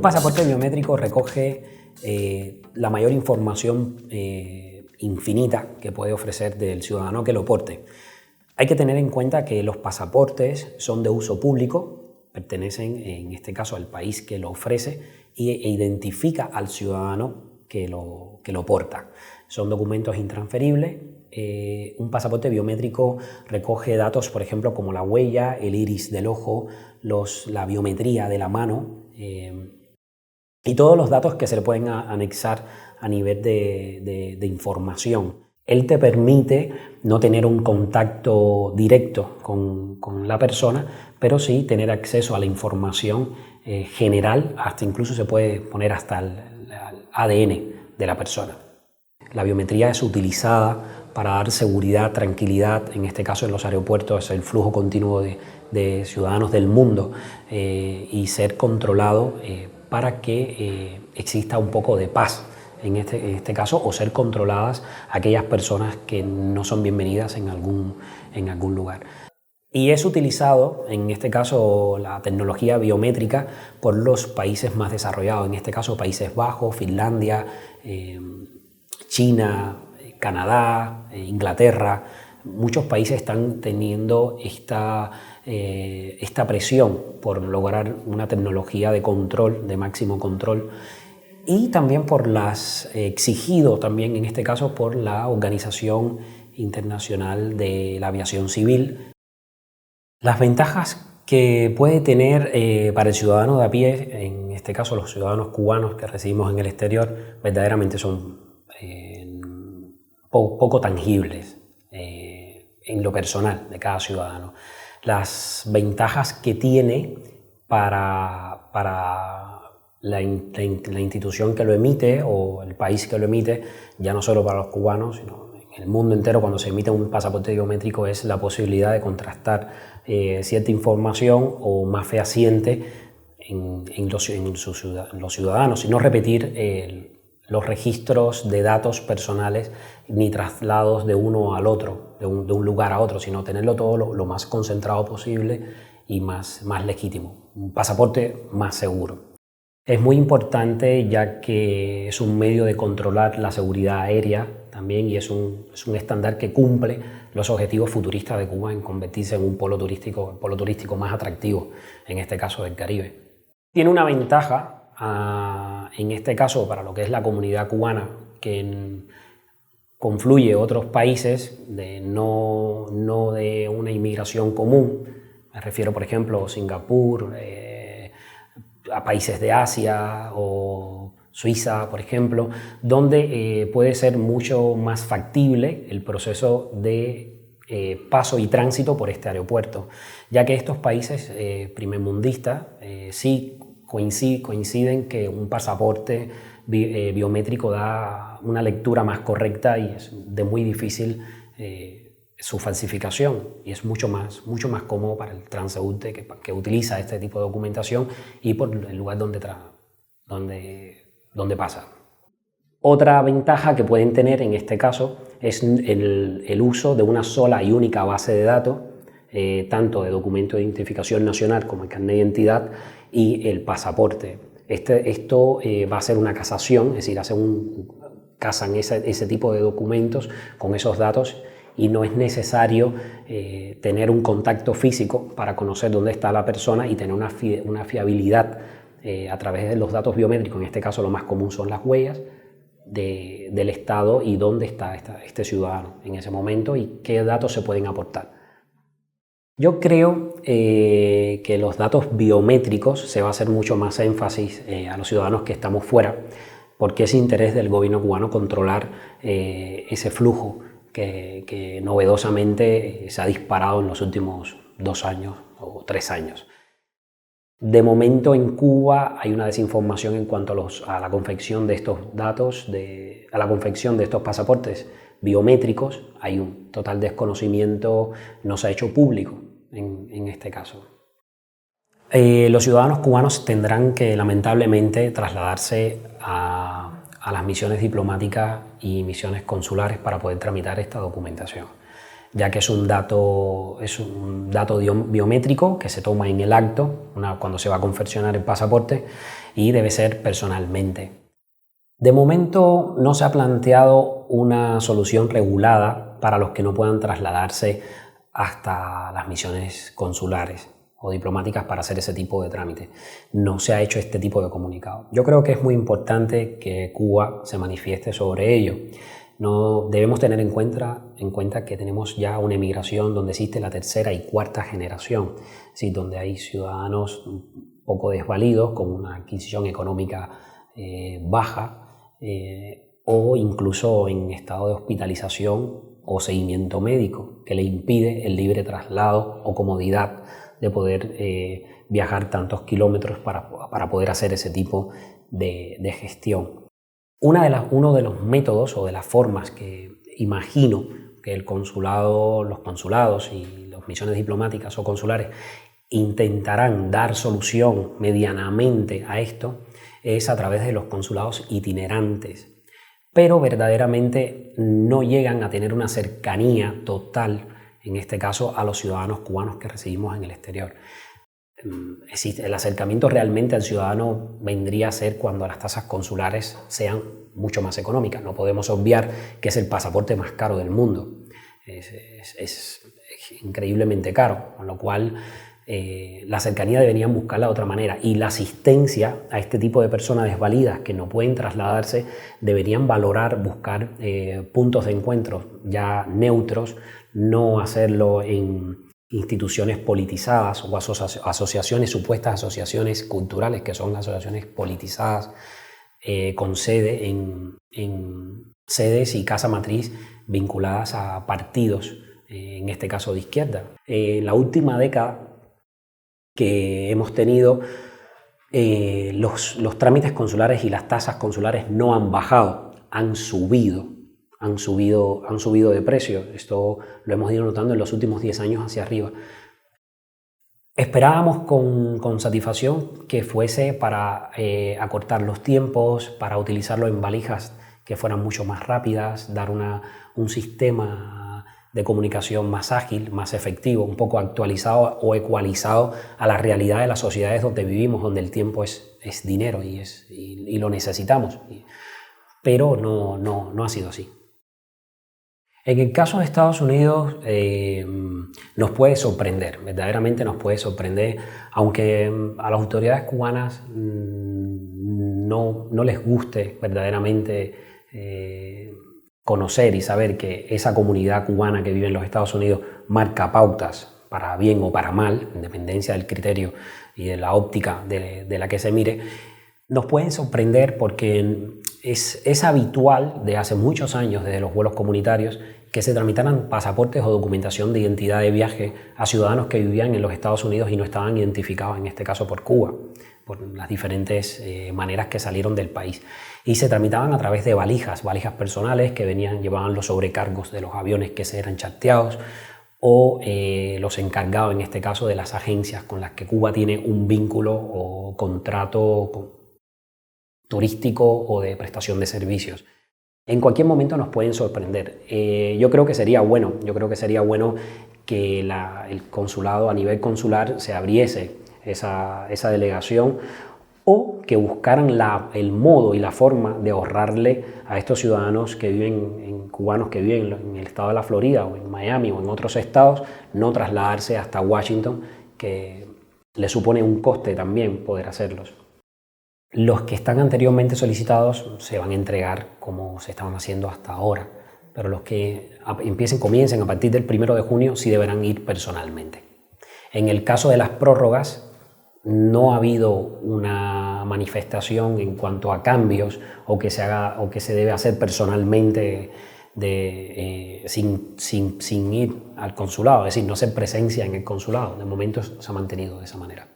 pasaporte biométrico recoge la mayor información infinita que puede ofrecer del ciudadano que lo porte. Hay que tener en cuenta que los pasaportes son de uso público, pertenecen en este caso al país que lo ofrece e identifica al ciudadano que lo porta. Son documentos intransferibles. Un pasaporte biométrico recoge datos, por ejemplo, como la huella, el iris del ojo, la biometría de la mano y todos los datos que se le pueden anexar a nivel de información. Él te permite no tener un contacto directo con la persona, pero sí tener acceso a la información general, hasta incluso se puede poner hasta el ADN de la persona. La biometría es utilizada para dar seguridad, tranquilidad, en este caso en los aeropuertos, el flujo continuo de ciudadanos del mundo y ser controlado para que exista un poco de paz en este caso, o ser controladas aquellas personas que no son bienvenidas en algún lugar. Y es utilizado, en este caso, la tecnología biométrica por los países más desarrollados, en este caso Países Bajos, Finlandia, China, Canadá, Inglaterra. Muchos países están teniendo esta presión por lograr una tecnología de control, de máximo control, y también exigido también en este caso por la Organización Internacional de la Aviación Civil. Las ventajas que puede tener para el ciudadano de a pie, en este caso los ciudadanos cubanos que residimos en el exterior, verdaderamente son poco tangibles en lo personal de cada ciudadano. Las ventajas que tiene para la institución que lo emite o el país que lo emite, ya no solo para los cubanos, sino en el mundo entero, cuando se emite un pasaporte biométrico, es la posibilidad de contrastar cierta información o más fehaciente en los ciudadanos y no repetir los registros de datos personales ni traslados de uno al otro, de un lugar a otro, sino tenerlo todo lo más concentrado posible y más legítimo. Un pasaporte más seguro. Es muy importante ya que es un medio de controlar la seguridad aérea también y es un estándar que cumple los objetivos futuristas de Cuba en convertirse en un polo turístico más atractivo, en este caso del Caribe. Tiene una ventaja, en este caso para lo que es la comunidad cubana, que confluye otros países no de una inmigración común. Me refiero, por ejemplo, a Singapur, a países de Asia o Suiza, por ejemplo, donde puede ser mucho más factible el proceso de paso y tránsito por este aeropuerto, ya que estos países primermundistas sí coinciden que un pasaporte biométrico da una lectura más correcta y es de muy difícil su falsificación, y es mucho más cómodo para el transeúnte que utiliza este tipo de documentación y por el lugar donde pasa. Otra ventaja que pueden tener en este caso es el uso de una sola y única base de datos, tanto de documento de identificación nacional como el carnet de identidad y el pasaporte. Esto va a ser una casación, es decir, casan ese tipo de documentos con esos datos y no es necesario tener un contacto físico para conocer dónde está la persona y tener una fiabilidad a través de los datos biométricos. En este caso lo más común son las huellas del estado y dónde está este ciudadano en ese momento y qué datos se pueden aportar. Yo creo que los datos biométricos se va a hacer mucho más énfasis a los ciudadanos que estamos fuera, porque es interés del gobierno cubano controlar ese flujo que novedosamente se ha disparado en los últimos 2 años o 3 años. De momento en Cuba hay una desinformación en cuanto a la confección de estos datos, a la confección de estos pasaportes biométricos. Hay un total desconocimiento, no se ha hecho público en este caso. Los ciudadanos cubanos tendrán que lamentablemente trasladarse a las misiones diplomáticas y misiones consulares para poder tramitar esta documentación. ya que es un dato biométrico que se toma en el acto cuando se va a confeccionar el pasaporte y debe ser personalmente. De momento no se ha planteado una solución regulada para los que no puedan trasladarse hasta las misiones consulares o diplomáticas para hacer ese tipo de trámite. No se ha hecho este tipo de comunicado. Yo creo que es muy importante que Cuba se manifieste sobre ello. No debemos tener en cuenta que tenemos ya una emigración donde existe la tercera y cuarta generación, es decir, donde hay ciudadanos un poco desvalidos con una adquisición económica baja o incluso en estado de hospitalización o seguimiento médico que le impide el libre traslado o comodidad de poder viajar tantos kilómetros para poder hacer ese tipo de gestión. Uno de los métodos o de las formas que imagino que los consulados y las misiones diplomáticas o consulares intentarán dar solución medianamente a esto es a través de los consulados itinerantes, pero verdaderamente no llegan a tener una cercanía total, en este caso, a los ciudadanos cubanos que residimos en el exterior. El acercamiento realmente al ciudadano vendría a ser cuando las tasas consulares sean mucho más económicas. No podemos obviar que es el pasaporte más caro del mundo. Es increíblemente caro, con lo cual la cercanía deberían buscarla de otra manera, y la asistencia a este tipo de personas desvalidas que no pueden trasladarse deberían buscar puntos de encuentro ya neutros, no hacerlo en instituciones politizadas o asociaciones, supuestas asociaciones culturales, que son asociaciones politizadas con sede en sedes y casa matriz vinculadas a partidos, en este caso de izquierda. En la última década que hemos tenido, los trámites consulares y las tasas consulares no han bajado, han subido de precio. Esto lo hemos ido notando en los últimos 10 años hacia arriba. Esperábamos con satisfacción que fuese para acortar los tiempos, para utilizarlo en valijas que fueran mucho más rápidas, dar un sistema de comunicación más ágil, más efectivo, un poco actualizado o ecualizado a la realidad de las sociedades donde vivimos, donde el tiempo es dinero y lo necesitamos. Pero no ha sido así. En el caso de Estados Unidos nos puede sorprender, verdaderamente nos puede sorprender, aunque a las autoridades cubanas no les guste verdaderamente conocer y saber que esa comunidad cubana que vive en los Estados Unidos marca pautas para bien o para mal, en dependencia del criterio y de la óptica de la que se mire. Nos pueden sorprender porque es habitual de hace muchos años, desde los vuelos comunitarios, que se tramitaran pasaportes o documentación de identidad de viaje a ciudadanos que vivían en los Estados Unidos y no estaban identificados, en este caso por Cuba, por las diferentes maneras que salieron del país. Y se tramitaban a través de valijas personales que llevaban los sobrecargos de los aviones que se eran charteados, o los encargados, en este caso, de las agencias con las que Cuba tiene un vínculo o contrato turístico o de prestación de servicios. En cualquier momento nos pueden sorprender. Yo creo que sería bueno que el consulado, a nivel consular, se abriese esa delegación, o que buscaran el modo y la forma de ahorrarle a estos ciudadanos cubanos que viven en el estado de la Florida o en Miami o en otros estados, no trasladarse hasta Washington, que le supone un coste también poder hacerlos. Los que están anteriormente solicitados se van a entregar como se estaban haciendo hasta ahora, pero los que comiencen a partir del 1 de junio sí deberán ir personalmente. En el caso de las prórrogas, no ha habido una manifestación en cuanto a cambios o que se debe hacer personalmente sin ir al consulado, es decir, no hacer presencia en el consulado. De momento se ha mantenido de esa manera.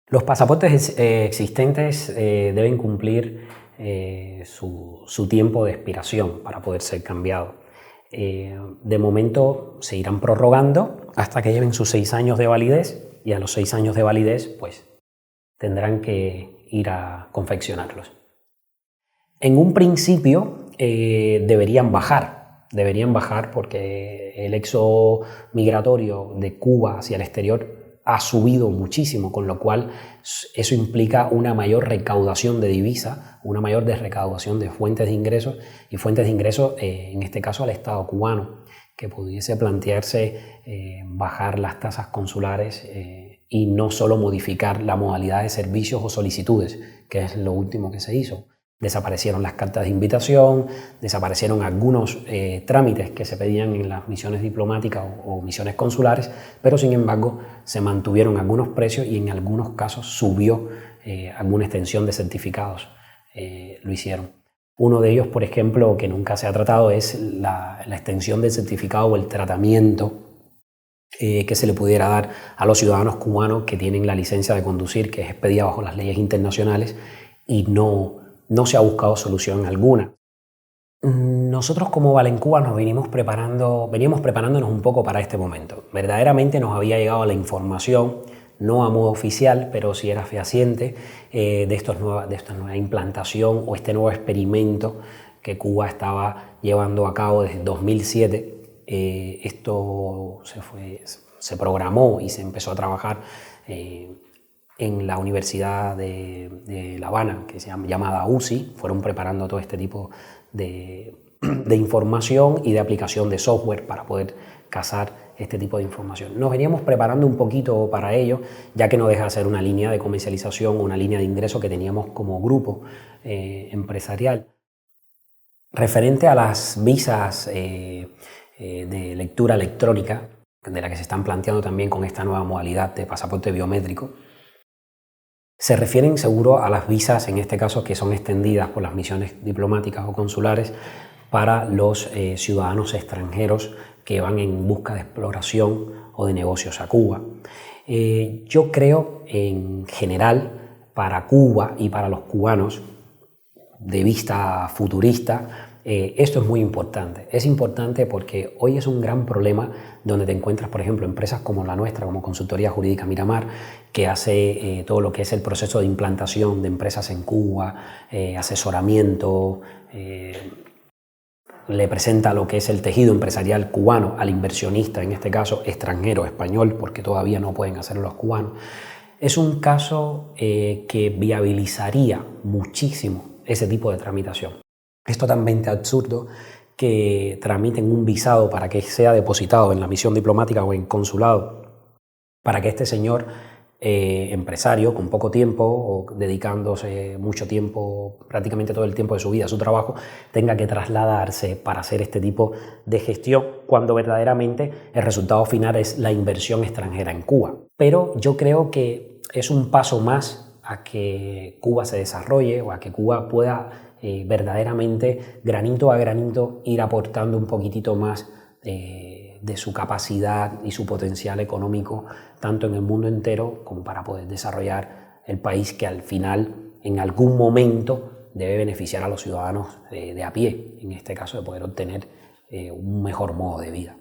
Los pasaportes existentes deben cumplir su tiempo de expiración para poder ser cambiados. De momento se irán prorrogando hasta que lleven sus 6 años de validez, y a los 6 años de validez pues tendrán que ir a confeccionarlos. En un principio deberían bajar, deberían bajar porque el éxodo migratorio de Cuba hacia el exterior ha subido muchísimo, con lo cual eso implica una mayor recaudación de divisa, una mayor recaudación de fuentes de ingresos y fuentes de ingresos, en este caso al Estado cubano, que pudiese plantearse bajar las tasas consulares y no solo modificar la modalidad de servicios o solicitudes, que es lo último que se hizo. Desaparecieron las cartas de invitación, desaparecieron algunos trámites que se pedían en las misiones diplomáticas o misiones consulares, pero sin embargo se mantuvieron algunos precios y en algunos casos subió alguna extensión de certificados. Lo hicieron. Uno de ellos, por ejemplo, que nunca se ha tratado, es la extensión del certificado o el tratamiento que se le pudiera dar a los ciudadanos cubanos que tienen la licencia de conducir, que es expedida bajo las leyes internacionales, y no se ha buscado solución alguna. Nosotros como Valencuba nos veníamos preparándonos un poco para este momento. Verdaderamente nos había llegado la información, no a modo oficial, pero sí era fehaciente, de esta nueva implantación o este nuevo experimento que Cuba estaba llevando a cabo desde 2007. Esto se programó y se empezó a trabajar en la Universidad de La Habana, que se llama llamada UCI. Fueron preparando todo este tipo de información y de aplicación de software para poder cazar este tipo de información. Nos veníamos preparando un poquito para ello, ya que no deja de ser una línea de comercialización o una línea de ingreso que teníamos como grupo empresarial. Referente a las visas de lectura electrónica, de la que se están planteando también con esta nueva modalidad de pasaporte biométrico, se refieren seguro a las visas, en este caso, que son extendidas por las misiones diplomáticas o consulares para los ciudadanos extranjeros que van en busca de exploración o de negocios a Cuba. Yo creo, en general, para Cuba y para los cubanos, de vista futurista, esto es muy importante. Es importante porque hoy es un gran problema donde te encuentras, por ejemplo, empresas como la nuestra, como Consultoría Jurídica Miramar, que hace todo lo que es el proceso de implantación de empresas en Cuba, asesoramiento, le presenta lo que es el tejido empresarial cubano al inversionista, en este caso extranjero, español, porque todavía no pueden hacerlo los cubanos. Es un caso que viabilizaría muchísimo ese tipo de tramitación. Es totalmente absurdo que tramiten un visado para que sea depositado en la misión diplomática o en consulado, para que este señor empresario con poco tiempo o dedicándose mucho tiempo, prácticamente todo el tiempo de su vida a su trabajo, tenga que trasladarse para hacer este tipo de gestión, cuando verdaderamente el resultado final es la inversión extranjera en Cuba. Pero yo creo que es un paso más a que Cuba se desarrolle o a que Cuba pueda verdaderamente, granito a granito, ir aportando un poquitito más de su capacidad y su potencial económico, tanto en el mundo entero como para poder desarrollar el país que al final, en algún momento, debe beneficiar a los ciudadanos de a pie, en este caso de poder obtener un mejor modo de vida.